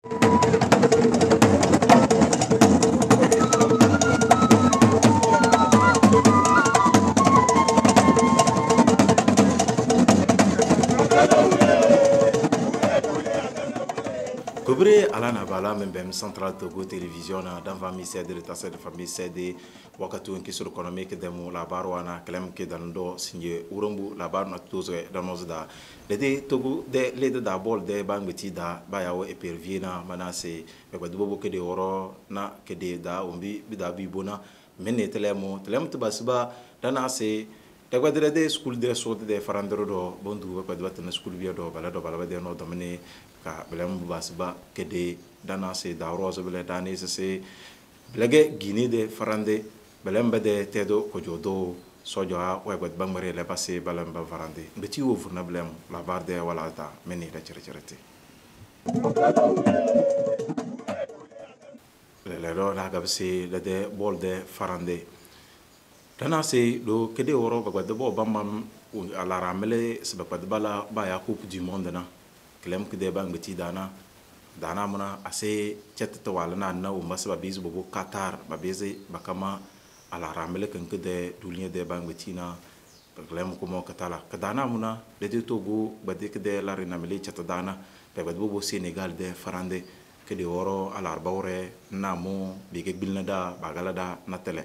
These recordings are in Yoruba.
Kobre ala na bala men bem central Togo television na dan famille c'est de l'état de famille c'est de wakatu en kisur économique de mo la barwana klem ke dan do sinje urumbu la bar na tozo da nozda de Togo de le da bol de bangeti da bayawo e perviena manase be ko dubo ke de oro na ke de da umbi bi da bi bona men telemo to basba dana se te guardare de school de sorte de farandero do bondu ko de school bi do bala de no domine ka belem basba ke de dana se da rose bele dani se blege gini de farande belem de tedo ko jodo sojo a we god bangmare le passé belem ba farande beti wo furna belem la barde wala ta meni da cerete le ro la gabse le de bol de farande dana se do ke de woro ba god bo bamam ala ramele se ba bala ba ya coupe du monde na klem ke de bang beti dana muna ase chet to wala na umba se ba bizu bo Qatar ba beze bakama ala ramele kan ke de dunia de bang beti na klem ko mo katala ka dana muna de Togo ba de ke de la rena mele chet dana be ba bo Senegal de farande ke de woro ala arbawre na mo be ke bilna da bagala da na tele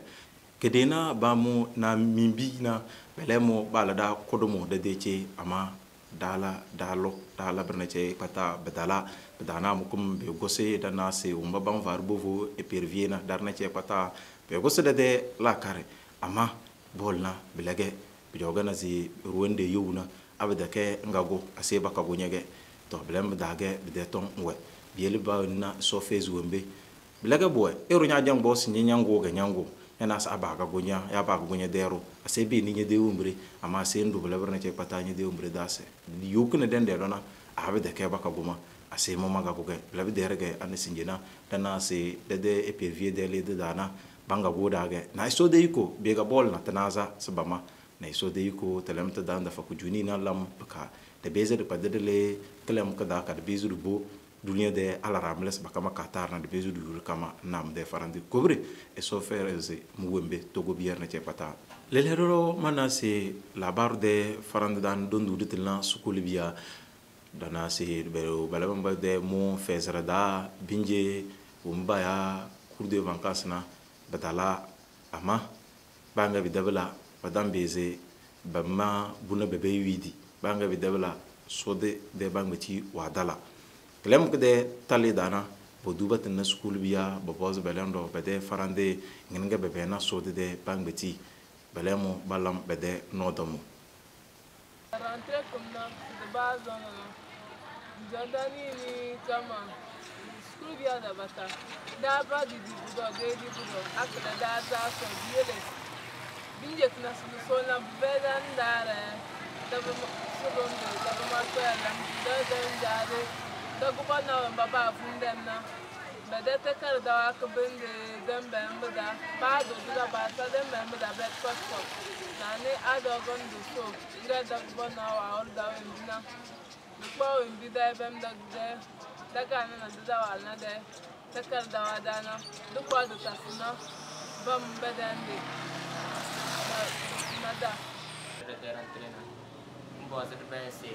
ke de na ba mo na mimbi na belemo bala da kodomo de ce ama dala bernace pata bedana mukum be gose dana se umba ban varbovo e perviena darna ce pata be gose de la kare ama bolna bilage be jogana zi ruwende yuna abeda ke ngago ase baka gonyege to blem dage be de ton we biele ba na so fezu wembe bilage boy ero nya jang bo sin nyango ga nyango yana sa abaga gonya ya baga gonya dero ase be ni de umbre ama se ndu bela berna ce pata ni de umbre dase yukune den de dona abe de ke baka goma ase mama ga goge bela be derege an sinjena dana se de epv de le de dana banga goda ge na so de iko be ga bol na tanaza sabama na so de iko telemta danda fa ku juni na lam baka de beze de padde le kelem ka da ka de bezu bo dunia de ala ramles bakama Qatar na de bezu du kama nam de farandi kobre e so faire ze muwembe Togo bier na cepata le leroro mana se la bar de farandi dan dondu de la sukuli biya dana se bero balamba de mo fezrada binje umba ya cour de vacances na batala ama banga bidabla badam beze bamma buna bebe widi banga bidabla sode de bangmeti wadala klem ke de tali dana bo duba tin school biya bo boz belendo bede farande nginga bebe na sode de bangbeti belemo balam bede nodomo rentrée comme na de base jandani ni kama school biya da bata da ba di budo akada da za so biele binje tna so na bedan dare da ba so don da ba ma ko ya da dare da guba na baba fundem na ba da ta kar da ka binde dan ban da ba do da ba ta dan ban da bet passport na ne adogon do so ira da guba na wa or da windina ko windi da ban da da ka na da wa na da ta kar da wa da na duk wa da ta na bam badan de na da rentrena un po' se pensi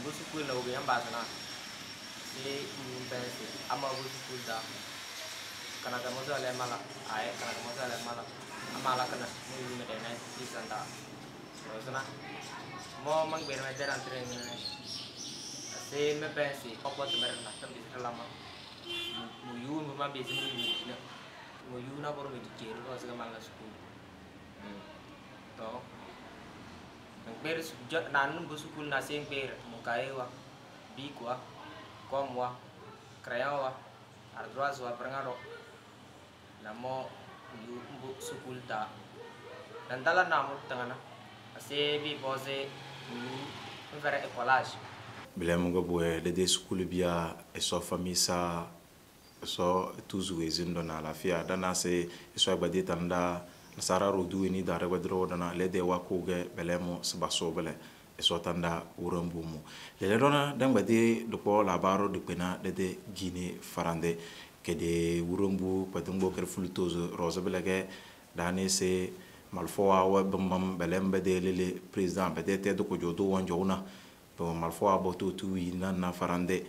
busu kul na ubi amba sana si pensi ama busu kul da kana ka moza le mala ai kana ka moza le mala amala kana mu me de na si sanda so sana mo mang ber me deran tren si me pensi popo te mer na tam di lama mu yu mu ma be si mu yu na por me di kero ko sa mala school to ber nan busukul na sing ber mukai wa bikwa komwa krayawa ardroas wa prangaro namo bu sukul ta dan tala namo tangana ase bi pose vera ecolage bilem go boe de sukul biya e so famille sa so toujours ezindo na la fia dana se so gbadi tanda sara rodu ni da reba dro dana le de wa ko ge belemo sbaso bele sotanda urumbumu le dona dangba de ko labaro de pena de Guinée farande ke de urumbu patumbo ker fulutozo rosa belage dane se malfoa wa bambam belembe de le président peut-être de ko jodo wonjona bo malfoa bo to tuwi na farande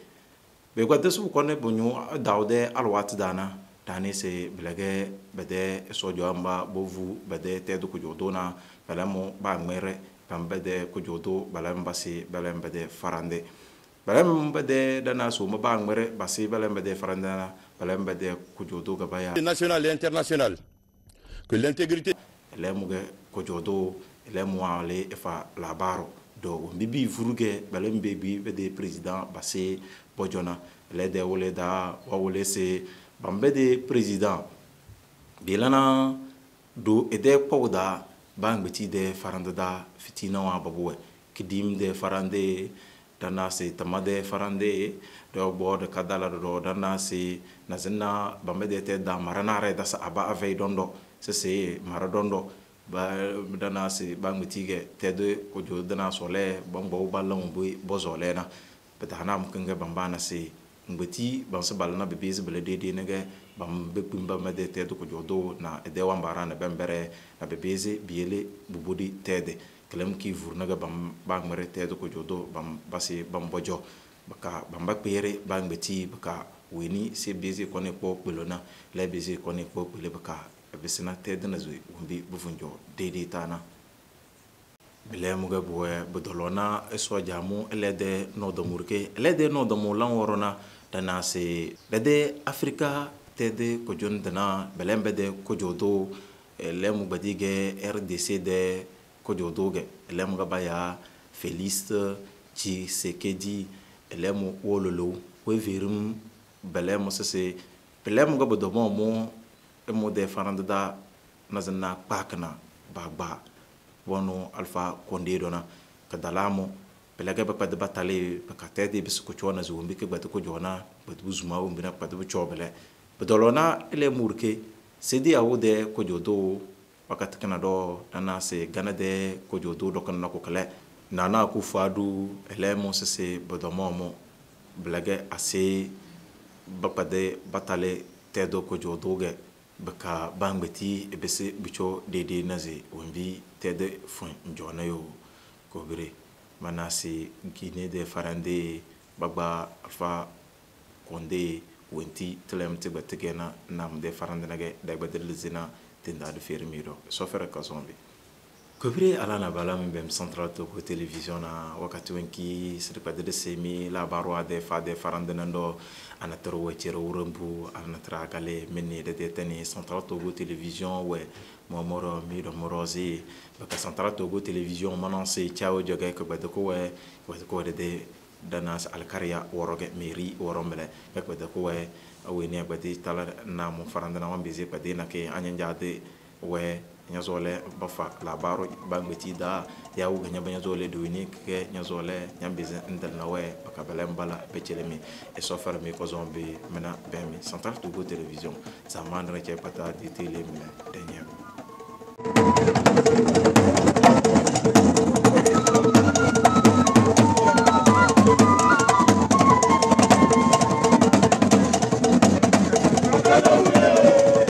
be gwadde su ko ne bonyu dawde alwat dane se belage bede sojo amba bovu bede te de ko jodo na belamo ba mere pambede ko jodo balam basi balam bede farande balam bede dana so ma ba ngere basi balam bede farande balam bede ko jodo gabaya national et international que l'intégrité le muge ko jodo le moale fa labaro do bibi furuge balam bebi bede président basi bojona le de wole da wole se bambede président bilana do ede powda bang beti de farande da fitina wa babuwe kidim de farande dana se tamade farande do bod kadala do dana se nazina bambede te da maranare da sa aba ave dondo se maradondo ba dana se bang beti ge te de ko jo dana sole bambo balon bu bozole na betana mkinga bambana se ngati bansa balna bebezi belede de nege bam bepumba mede te ko jodo na ede wambara na bembere na bebezi biele bubudi tede kelem ki vurnaga bam bangmere te ko jodo bam basi bam bojo baka bamba pere bang beti baka weni se bezi kone po pelona le bezi kone po pele baka besina tede na zui umbi bufunjo dede tana bile muga boye bodolona eso jamu elede no domurke elede no domulan worona dana se bede Afrika tede ko jondana belembe de ko jodo lemu badige RDC de ko jodo ge lemu gabaya Félix Tshisekedi lemu wololo we virum belemu se belemu gabodomo mo emo de faranda nazana pakna bagba wono Alpha Condé dona kadalamo pelaga ba de batale ba katede bis ko chona zumbi ke bat ko jona bat buzuma o mbina pat bu chobele bedolona ele murke sedi awde ko jodo wakat kana do dana se ganade ko jodo do kana ko kale nana ku fadu ele mo se bodomomo blage ase ba de batale tedo ko jodo ge baka bangbeti ebese bicho dede naze wombi tede fun njona yo ko bire manasi Guinée de farande bagba Alpha Condé wenti tlem tiba tegena nam de farande nage dagba de lizina tinda de fermiro so fera ka zombi ko bire alana bala min bem central to ko television na wakati wenki sirpa de semi la barwa de fa de farande nando anatoro wechero urumbu anatra gale menni de teni central to ko television we momoro miro morozi baka central to ko television mananse chao joge ko bade ko we de danas alkaria woroge mairie woromele ko bade ko we awene bade tala na mo farande na wambize bade na ke anyanjade we nyazole bafa labaro bangeti da ya uga nyaba nyazole duini ke nyazole nyambize ndal na we bakabala mbala bechelemi e sofar mi ko zombi mena bemi central to go television zamandra ke pata di tele mi denye